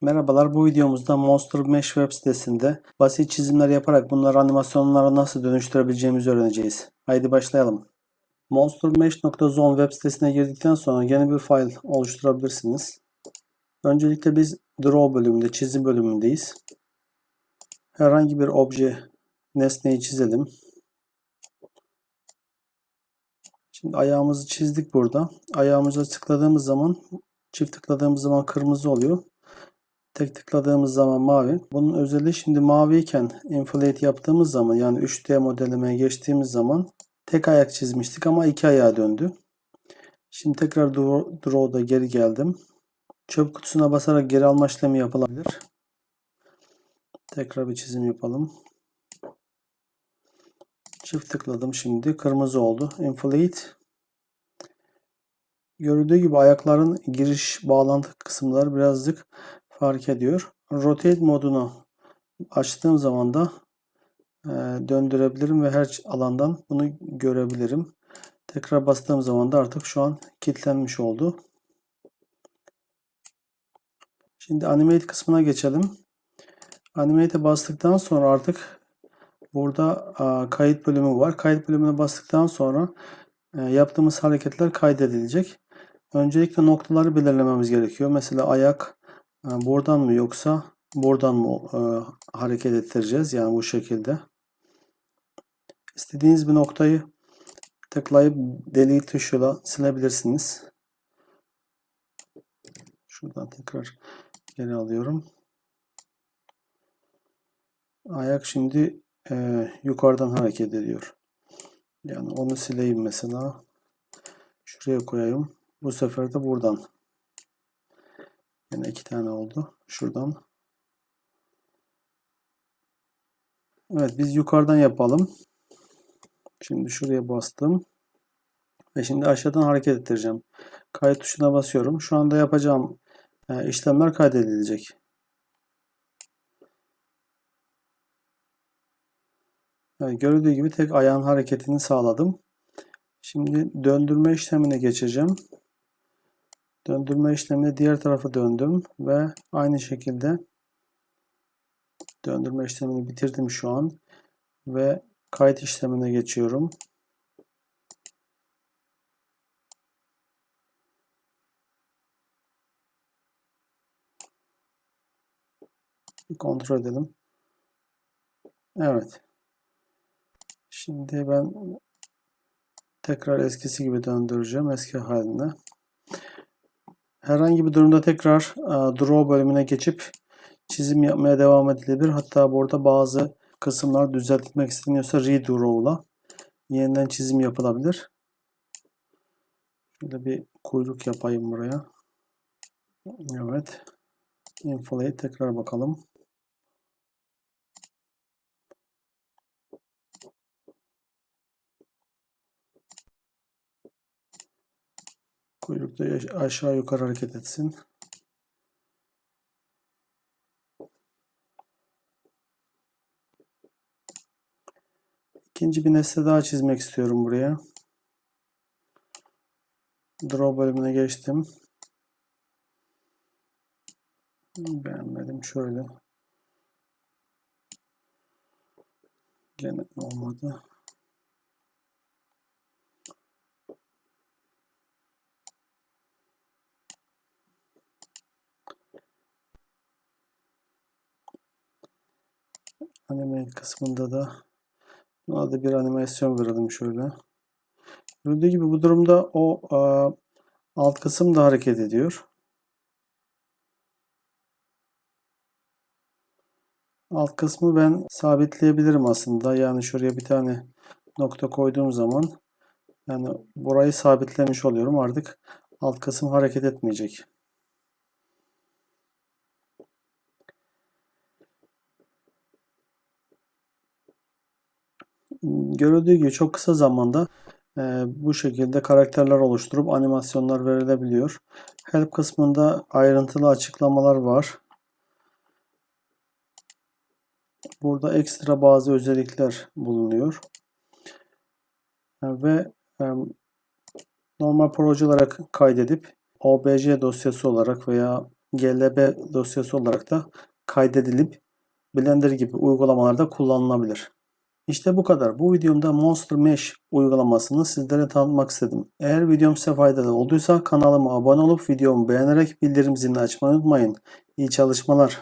Merhabalar, bu videomuzda Monster Mesh web sitesinde basit çizimler yaparak bunları animasyonlara nasıl dönüştürebileceğimizi öğreneceğiz. Haydi başlayalım. monstermesh.zone web sitesine girdikten sonra yeni bir file oluşturabilirsiniz. Öncelikle biz Draw bölümünde, çizim bölümündeyiz. Herhangi bir obje, nesneyi çizelim. Şimdi ayağımızı çizdik burada. Ayağımıza tıkladığımız zaman, çift tıkladığımız zaman kırmızı oluyor. Tek tıkladığımız zaman mavi. Bunun özelliği şimdi maviyken inflate yaptığımız zaman, yani 3D modellemeye geçtiğimiz zaman tek ayak çizmiştik ama iki ayağa döndü. Şimdi tekrar Draw'da geri geldim. Çöp kutusuna basarak geri alma işlemi yapılabilir. Tekrar bir çizim yapalım. Çift tıkladım, şimdi kırmızı oldu. Inflate. Görüldüğü gibi ayakların giriş bağlantı kısımları birazcık fark ediyor. Rotate modunu açtığım zaman da döndürebilirim ve her alandan bunu görebilirim. Tekrar bastığım zaman da artık şu an kilitlenmiş oldu. Şimdi Animate kısmına geçelim. Animate'e bastıktan sonra artık burada kayıt bölümü var. Kayıt bölümüne bastıktan sonra yaptığımız hareketler kaydedilecek. Öncelikle noktaları belirlememiz gerekiyor. Mesela ayak buradan mı yoksa buradan mı hareket ettireceğiz? Yani bu şekilde. İstediğiniz bir noktayı tıklayıp delete tuşuyla silebilirsiniz. Şuradan tekrar geri alıyorum. Ayak şimdi yukarıdan hareket ediyor. Yani onu sileyim mesela. Şuraya koyayım. Bu sefer de buradan. Yine iki tane oldu. Şuradan. Evet, biz yukarıdan yapalım. Şimdi şuraya bastım. Ve şimdi aşağıdan hareket ettireceğim. Kayıt tuşuna basıyorum. Şu anda yapacağım işlemler kaydedilecek. Evet, görüldüğü gibi tek ayağın hareketini sağladım. Şimdi döndürme işlemine geçeceğim. Döndürme işlemine diğer tarafa döndüm ve aynı şekilde döndürme işlemini bitirdim şu an ve kayıt işlemine geçiyorum. Kontrol edelim. Evet. Şimdi ben tekrar eskisi gibi döndüreceğim, eski haline. Herhangi bir durumda tekrar Draw bölümüne geçip çizim yapmaya devam edilebilir. Hatta burada bazı kısımlar düzeltmek isteniyorsa Redraw'la yeniden çizim yapılabilir. Şöyle bir kuyruk yapayım buraya. Evet. Inflate tekrar bakalım. Kuyruk da aşağı yukarı hareket etsin. İkinci bir nesne daha çizmek istiyorum buraya. Draw bölümüne geçtim. Beğenmedim. Şöyle. Gene olmadı. Anime kısmında da buna da bir animasyon verelim şöyle. Gördüğü gibi bu durumda o alt kısım da hareket ediyor. Alt kısmı ben sabitleyebilirim aslında. Yani şuraya bir tane nokta koyduğum zaman yani burayı sabitlemiş oluyorum. Artık alt kısım hareket etmeyecek. Görüldüğü gibi çok kısa zamanda bu şekilde karakterler oluşturup animasyonlar verilebiliyor. Help kısmında ayrıntılı açıklamalar var. Burada ekstra bazı özellikler bulunuyor. Ve normal proje olarak kaydedip OBJ dosyası olarak veya GLB dosyası olarak da kaydedilip Blender gibi uygulamalarda kullanılabilir. İşte bu kadar. Bu videomda Monster Mesh uygulamasını sizlere tanıtmak istedim. Eğer videom size faydalı olduysa kanalıma abone olup videomu beğenerek bildirim zilini açmayı unutmayın. İyi çalışmalar.